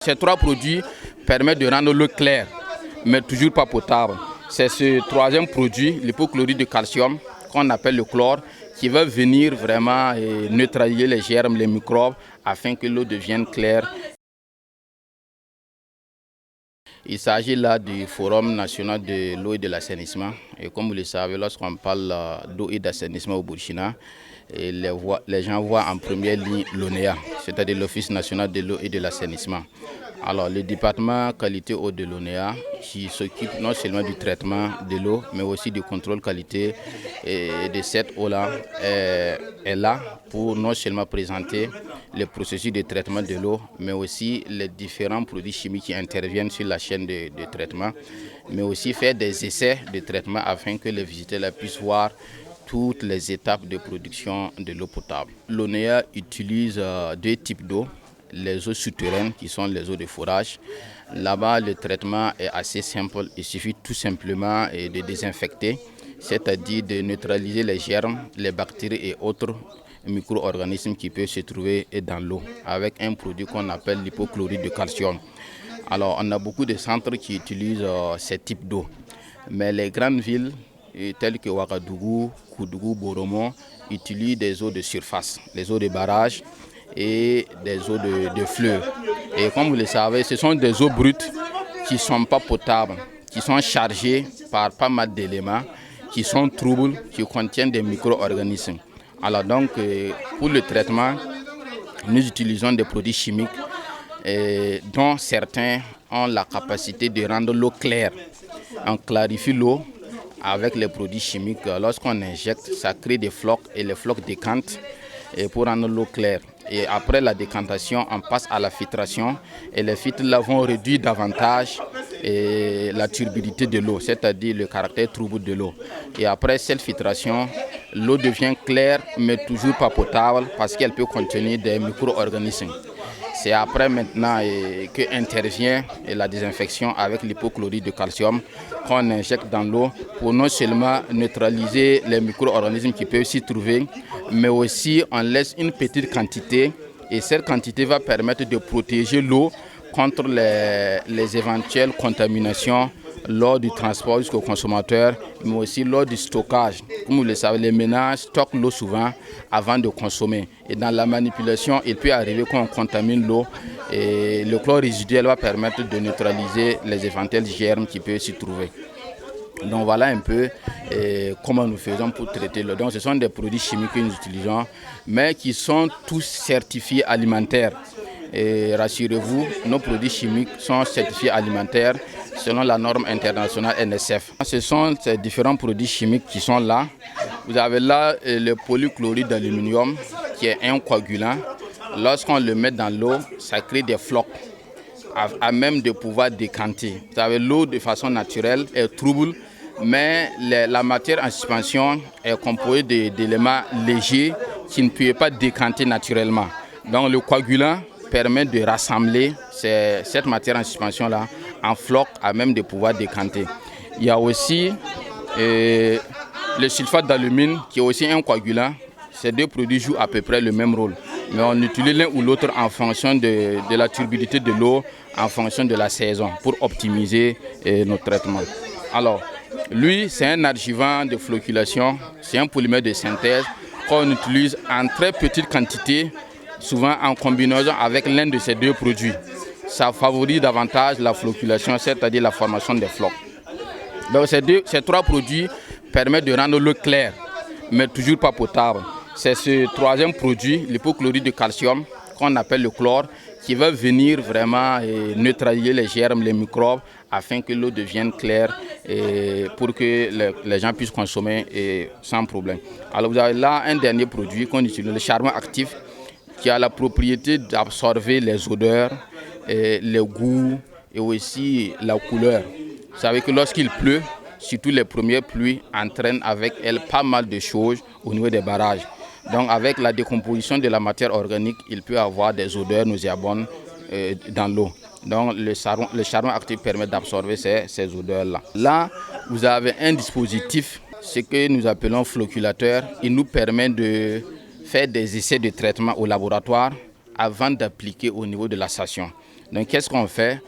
Ces trois produits permettent de rendre l'eau claire, mais toujours pas potable. C'est ce troisième produit, l'hypochlorite de calcium, qu'on appelle le chlore, qui va venir vraiment neutraliser les germes, les microbes, afin que l'eau devienne claire. Il s'agit là du Forum national de l'eau et de l'assainissement. Et comme vous le savez, lorsqu'on parle d'eau et d'assainissement au Burkina, les gens voient en première ligne l'ONEA, c'est-à-dire l'Office national de l'eau et de l'assainissement. Alors, le département qualité eau de l'ONEA, qui s'occupe non seulement du traitement de l'eau, mais aussi du contrôle qualité de cette eau-là, est là pour non seulement présenter le processus de traitement de l'eau, mais aussi les différents produits chimiques qui interviennent sur la chaîne de traitement, mais aussi faire des essais de traitement afin que les visiteurs puissent voir toutes les étapes de production de l'eau potable. L'ONEA utilise deux types d'eau. Les eaux souterraines qui sont les eaux de forage. Là-bas, le traitement est assez simple. Il suffit tout simplement de désinfecter, c'est-à-dire de neutraliser les germes, les bactéries et autres micro-organismes qui peuvent se trouver dans l'eau avec un produit qu'on appelle l'hypochlorite de calcium. Alors, on a beaucoup de centres qui utilisent ces types d'eau. Mais les grandes villes, telles que Ouagadougou, Koudougou, Boromo, utilisent des eaux de surface, les eaux de barrage et des eaux de fleuve. Et comme vous le savez, ce sont des eaux brutes qui ne sont pas potables, qui sont chargées par pas mal d'éléments, qui sont troubles, qui contiennent des micro-organismes. Alors donc, pour le traitement, nous utilisons des produits chimiques dont certains ont la capacité de rendre l'eau claire. On clarifie l'eau avec les produits chimiques. Lorsqu'on injecte, ça crée des flocs et les flocs décantent pour rendre l'eau claire. Et après la décantation, on passe à la filtration et les filtres là vont réduire davantage la turbidité de l'eau, c'est-à-dire le caractère trouble de l'eau. Et après cette filtration, l'eau devient claire mais toujours pas potable parce qu'elle peut contenir des micro-organismes. C'est après maintenant que intervient la désinfection avec l'hypochlorite de calcium qu'on injecte dans l'eau pour non seulement neutraliser les micro-organismes qui peuvent s'y trouver, mais aussi on laisse une petite quantité et cette quantité va permettre de protéger l'eau contre les éventuelles contaminations lors du transport jusqu'au consommateur, mais aussi lors du stockage. Comme vous le savez, les ménages stockent l'eau souvent avant de consommer. Et dans la manipulation, il peut arriver qu'on contamine l'eau et le chlore résiduel va permettre de neutraliser les éventuels germes qui peuvent s'y trouver. Donc voilà un peu comment nous faisons pour traiter l'eau. Donc ce sont des produits chimiques que nous utilisons, mais qui sont tous certifiés alimentaires. Et rassurez-vous, nos produits chimiques sont certifiés alimentaires selon la norme internationale NSF. Ce sont ces différents produits chimiques qui sont là. Vous avez là le polychloride d'aluminium qui est un coagulant. Lorsqu'on le met dans l'eau, ça crée des flocs à même de pouvoir décanter. Vous savez, l'eau de façon naturelle est trouble, mais la matière en suspension est composée d'éléments légers qui ne peuvent pas décanter naturellement. Donc le coagulant permet de rassembler cette matière en suspension-là en flocs à même de pouvoir décanter. Il y a aussi le sulfate d'alumine qui est aussi un coagulant. Ces deux produits jouent à peu près le même rôle. Mais on utilise l'un ou l'autre en fonction de la turbidité de l'eau, en fonction de la saison, pour optimiser nos traitements. Alors, lui, c'est un adjuvant de flocculation, c'est un polymère de synthèse qu'on utilise en très petite quantité, souvent en combinaison avec l'un de ces deux produits. Ça favorise davantage la flocculation, c'est-à-dire la formation des flocs. Donc ces trois produits permettent de rendre l'eau claire, mais toujours pas potable. C'est ce troisième produit, l'hypochlorite de calcium, qu'on appelle le chlore, qui va venir vraiment neutraliser les germes, les microbes, afin que l'eau devienne claire et pour que les gens puissent consommer sans problème. Alors vous avez là un dernier produit qu'on utilise, le charbon actif, qui a la propriété d'absorber les odeurs, les goûts et aussi la couleur. Vous savez que lorsqu'il pleut, surtout les premières pluies entraînent avec elles pas mal de choses au niveau des barrages. Donc avec la décomposition de la matière organique, il peut y avoir des odeurs nauséabondes dans l'eau. Donc le charbon actif permet d'absorber ces odeurs-là. Là, vous avez un dispositif, ce que nous appelons flocculateur. Il nous permet de faire des essais de traitement au laboratoire avant d'appliquer au niveau de la station. Donc qu'est-ce qu'on fait?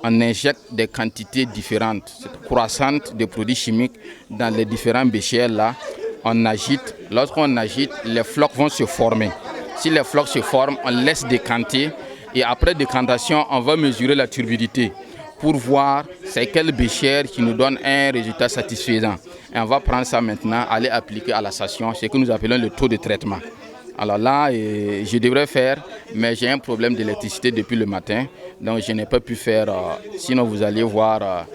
On injecte des quantités différentes, croissantes de produits chimiques dans les différents béchers là. On agite. Lorsqu'on agite, les flocs vont se former. Si les flocs se forment, on laisse décanter. Et après décantation, on va mesurer la turbidité pour voir c'est quel bécher qui nous donne un résultat satisfaisant. Et on va prendre ça maintenant, aller appliquer à la station, ce que nous appelons le taux de traitement. Alors là, je devrais faire, mais j'ai un problème d'électricité depuis le matin, donc je n'ai pas pu faire. Sinon, vous allez voir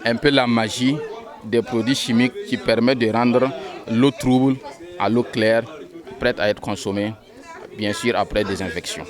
un peu la magie des produits chimiques qui permettent de rendre l'eau trouble à l'eau claire, prête à être consommée, bien sûr après désinfection.